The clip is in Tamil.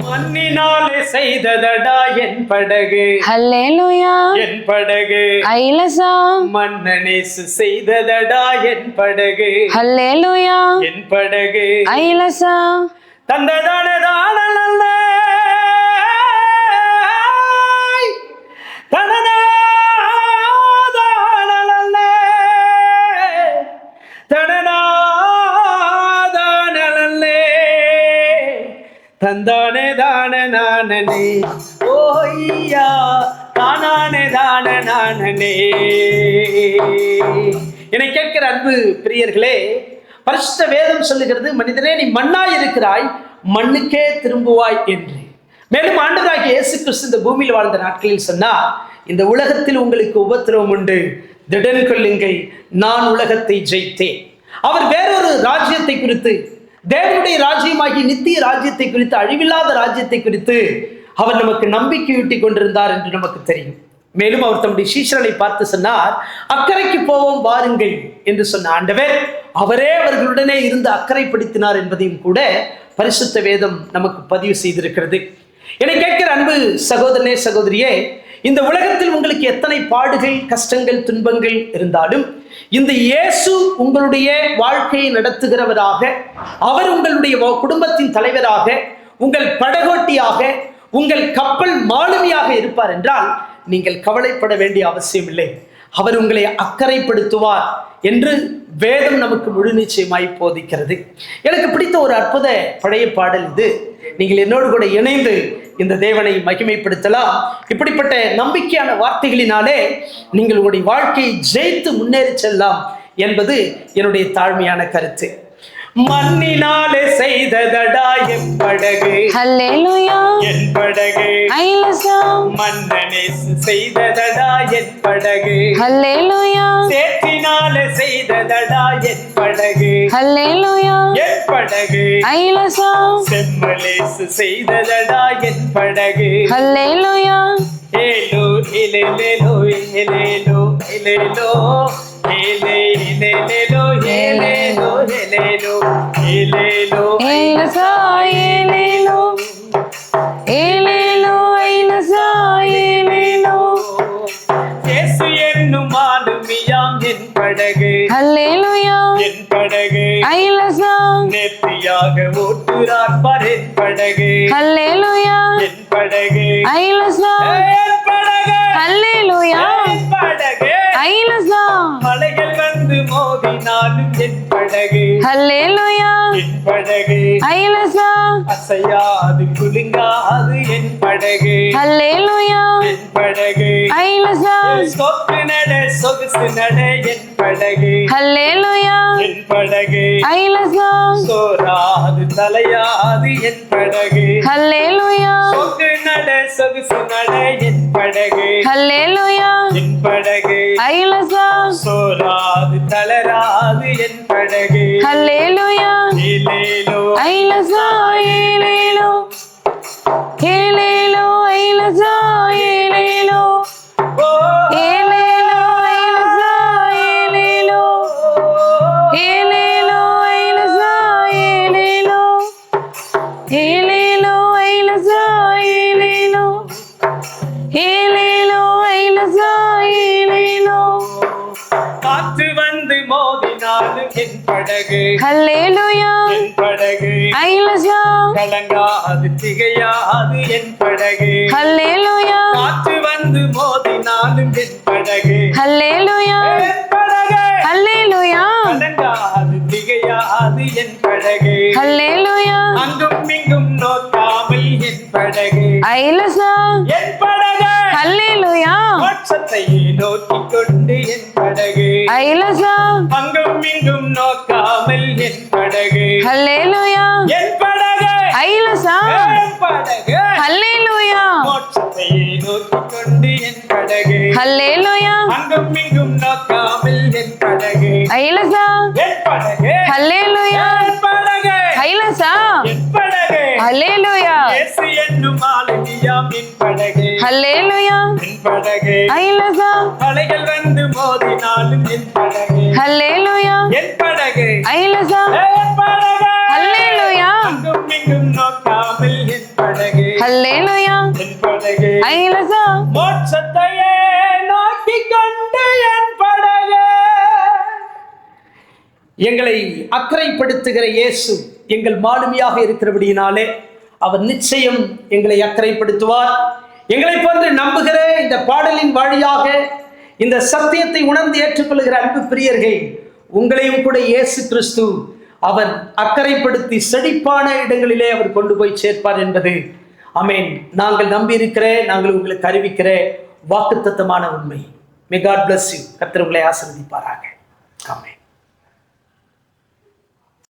மண்ணினாலே செய்ததடா என் படகு, ஹல்லேலூயா என் படகு. ஐலசா மன்னனேசு செய்ததடா என் படகு, ஹல்லேலூயா என் படகு. ஐலசா தந்ததான தானல்ல தந்தானே தான நானே ஓய்யா தானானே தான நானே. என்னை கேட்கிற அன்பு பிரியர்களே, பரிசுத்த வேதம் சொல்லுகிறது, மனிதனே நீ மண்ணாய் இருக்கிறாய், மண்ணுக்கே திரும்புவாய் என்று. மேலும் ஆண்டவராகிய இயேசு கிறிஸ்து இந்த பூமியில் வாழ்ந்த நாட்களில் சொன்னார், இந்த உலகத்தில் உங்களுக்கு உபத்திரவம் உண்டு, திடன் கொள்ளுங்கள், நான் உலகத்தை ஜெயித்தேன். அவர் வேறொரு ராஜ்யத்தை குறித்து, தேவனுடைய ராஜ்யமாகி நித்திய ராஜ்யத்தை குறித்து, அழிவில்லாத ராஜ்யத்தை குறித்து அவர் நமக்கு நம்பிக்கையூட்டி கொண்டிருந்தார் என்று நமக்கு தெரியும். மேலும் அவர் தம்முடைய சீஷர்களை பார்த்து சொன்னார், அக்கறைக்கு போவோம் வாருங்கள் என்று சொன்ன ஆண்டவர் அவரே அவர்களுடனே இருந்து அக்கறைப்படுத்தினார் என்பதையும் கூட பரிசுத்த வேதம் நமக்கு பதிவு செய்திருக்கிறது. என்னை கேட்கிற அன்பு சகோதரனே சகோதரியே, இந்த உலகத்தில் உங்களுக்கு எத்தனை பாடுகள், கஷ்டங்கள், துன்பங்கள் இருந்தாலும் இந்த இயேசு உங்களுடைய வாழ்க்கையை நடத்துகிறவராக, அவர் உங்களுடைய குடும்பத்தின் தலைவராக, உங்கள் படகோட்டியாக, உங்கள் கப்பல் மாலுமியாக இருப்பார் என்றால் நீங்கள் கவலைப்பட வேண்டிய அவசியம் இல்லை. அவர் உங்களை அக்கறைப்படுத்துவார் என்று வேதம் நமக்கு முழு நிச்சயமாய் போதிக்கிறது. எனக்கு பிடித்த ஒரு அற்புத பழைய பாடல் இது. நீங்கள் என்னோடு கூட இணைந்து இந்த தேவனை மகிமைப்படுத்தலாம். இப்படிப்பட்ட நம்பிக்கையான வார்த்தைகளினாலே நீங்கள் உங்களுடைய வாழ்க்கையை ஜெயித்து முன்னேறி செல்லலாம் என்பது என்னுடைய தாழ்மையான கருத்து. மண்ணினாலே செய்ததடா என் படகு, ஹல்லேலூயா என் படகு. ஐலசா மன்னனேசு செய்ததடா என் படகு, ஹல்லேலூயா சேற்றினாலே செய்ததடா என் படகு, ஹல்லேலூயா என் படகு. ஐலசா செம்மலேசு செய்ததடா என் படகு, ஹல்லேலூயா ஏலோ ஏலேலோ ஏலேலோ ஏலேலோ ஏலே ஏலேலோ ஏலேலோ ஏலேலோ ஏலேலோ. ஐலசா ஏலேலோ ஏலேலோ ஐலசா ஏலேலோ. இயேசு என்னும் மாலுமியாம் என் படகு, ஹல்லேலூயா என் படகு. ஐலசா நேர்த்தியாக ஓட்டுறார் பார் என் படகு, ஹல்லேலூயா என் படகு. ஐலசா என் படகு, ஹல்லேலூயா என் படகு. ஐலசா மலைகள் வந்து மோதினாலும் என் படகு, ஹல்லேலூயா என் படகு. ஐலசா அசையாது குலுங்காது என் படகு, ஹல்லேலூயா என் படகு. ஐலசா சொக்கு நட சொகுசு நட என் படகு, ஹல்லேலூயா என் படகு. ஐலசா சோராது தலையாது என் படகு, ஹல்லேலூயா சொக்கு நட சொகுசு நட என் படகு, ஹல்லேலூயா என் படகு. ஐலசா சோராது தளராது என் படகு, ஹல்லேலூயா ஏலேலோ. ஐலசா ஏலேலோ ஏலேலோ ஐலசா ஏலேலோ ஓ, ஏலேலோ ஐலசா ஏலேலோ ஏலேலோ ஐலசா ஏலேலோ ஏலேலோ ஐலசா ஏலேலோ ஏலேலோ ஐலசா ஏலேலோ. காற்று வந்து மோதினாலும் என் படகு, ஹல்லேலூயா என் படகு. ஐலசா கலங்காது திகையாது என் படகு, ஹல்லேலூயா காற்று வந்து மோதினாலும் என் படகு, ஹல்லேலூயா என் படகு. ஹல்லேலூயா கலங்காது திகையாது என் படகு, ஹல்லேலூயா அங்கும் இங்கும் நோக்காமல் என் படகு, ஐலசா என் படகு. ஹல்லேலூயா மோட்சத்தை நோக்கிக் கொண்டு என் படகு, ஐலசா அங்கும் இங்கும் நோக்காமல் என் படகு, ஹல்லேலூயா என் படகு. ஐலசா என் படகு. ஹல்லேலூயா மோட்சத்தை நோக்கிக் கொண்டு என் படகு, ஹல்லேலூயா அங்கும் இங்கும் நோக்காமல் என் படகு, ஐலசா என் படகு. ஹல்லேலூயா என் படகு. ஐலசா என் படகு. ஹல்லேலூயா இயேசு என்னும் மாலுமியாம் என் படகு, ஹல்லேலூயா என் படகு. ஐலசா அலைகள் வந்து மோதினாலும் என் படகு, ஹல்லேலூயா என் படகு. ஐலசா என் எங்களை அக்கறைப்படுத்துகிற இயேசு எங்கள் மாலுமியாக இருக்கிறபடியினாலே அவர் நிச்சயம் எங்களை அக்கறைப்படுத்துவார். எங்களை போன்று நம்புகிற இந்த பாடலின் வழியாக இந்த சத்தியத்தை உணர்ந்து ஏற்றுக்கொள்கிற அன்பு பிரியர்கள், உங்களையும் கூட இயேசு கிறிஸ்து அவர் அக்கறைப்படுத்தி செழிப்பான இடங்களிலே அவர் கொண்டு போய் சேர்ப்பார் என்பது ஆமென் நாங்கள் நம்பியிருக்கிற, நாங்கள் உங்களுக்கு அறிவிக்கிற வாக்குத்தத்தமான உண்மை. May God bless you. கர்த்தர் உங்களை ஆசீர்வதிப்பாராக. ஆமென்.